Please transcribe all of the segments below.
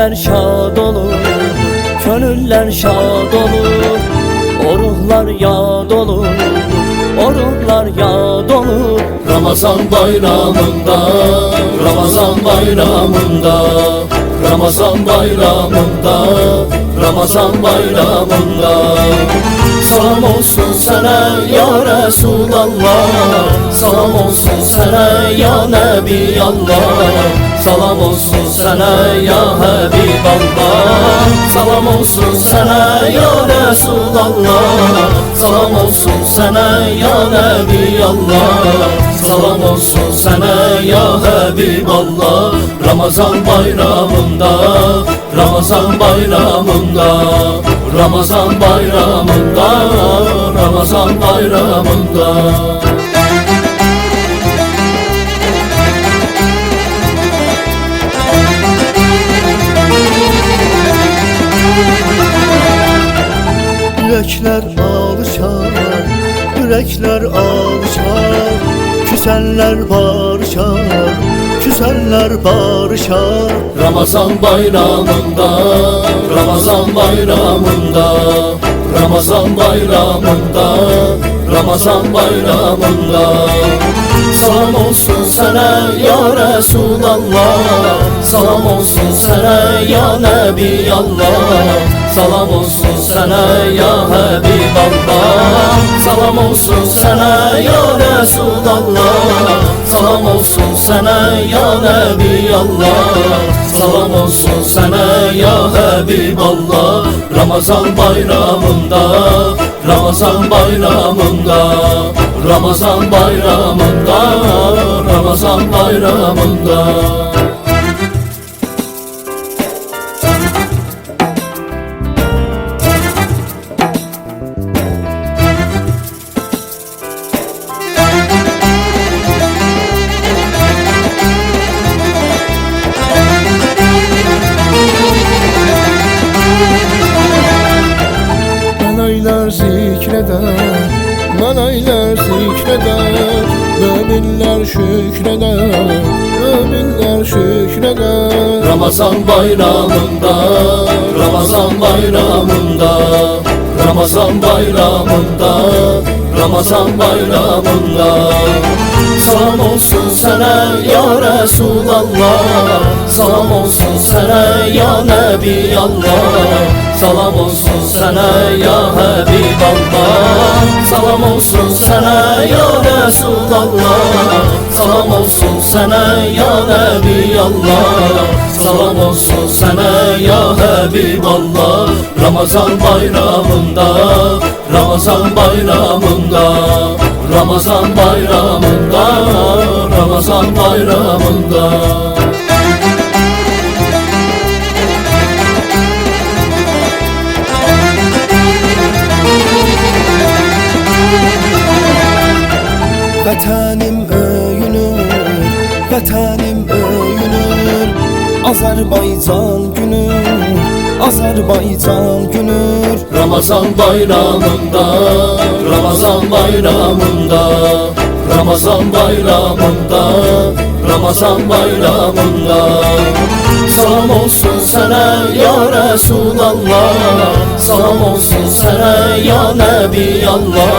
Gönüller şad olur, könüller şad olur. O ruhlar yad olur, o ruhlar yad olur. Ramazan bayramında, Ramazan bayramında, Ramazan bayramında, Ramazan bayramında. Salam olsun sana ya Resulallah, salam olsun sana ya Nebiyallah, salam olsun sana ya Habiballah, salam olsun sana ya Resulallah, salam olsun sana ya Nebiyallah, salam olsun sana ya Habiballah. Ramazan bayramında, Ramazan bayramında, Ramazan bayramında, Ramazan bayramında. Yürekler alışar, yürekler alışar. Küsenler barışar, küsenler barışar. Ramazan bayramında, Ramazan bayramında, Ramazan bayramında, Ramazan bayramında. Salam olsun sana ya Resulallah, salam olsun sana ya Nebiyallah, salam olsun sana ya Habiballah, salam olsun sana ya Resulallah, salam olsun sana ya Nebiyallah, salam olsun sana ya Habiballah. Ramazan bayramında, Ramazan bayramında, Ramazan bayramında, Ramazan bayramında. Manaylar zikreder, manaylar zikreder. Müminler şükreder, müminler şükreder. Ramazan bayramında, Ramazan bayramında, Ramazan bayramında, Ramazan bayramında. Salam olsun sana ya Resulallah, salam olsun sana ya Nebiyallah, salam olsun sana ya Habiballah, salam olsun sana ya Resulallah, salam olsun sana ya Nebiyallah, salam olsun sana ya Habiballah. Ramazan bayramında, Ramazan bayramında, Ramazan bayramında, Ramazan bayramında. Vətənim öyünür, vətənim öyünür. Azərbaycan günür, Azərbaycan günür. Ramazan bayramında, Ramazan bayramında, Ramazan bayramında, Ramazan bayramında. Salam olsun sana ya Resulallah, salam olsun sana ya Nebiyallah,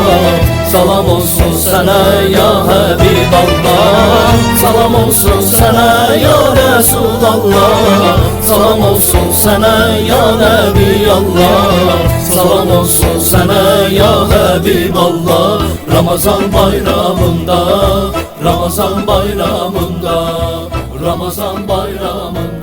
salam olsun sana ya Habiballah, salam olsun sana ya Resulallah, salam olsun sana ya Nebiyallah, salam olsun sana ya Habiballah. Ramazan bayramında, Ramazan bayramında, Ramazan bayramında.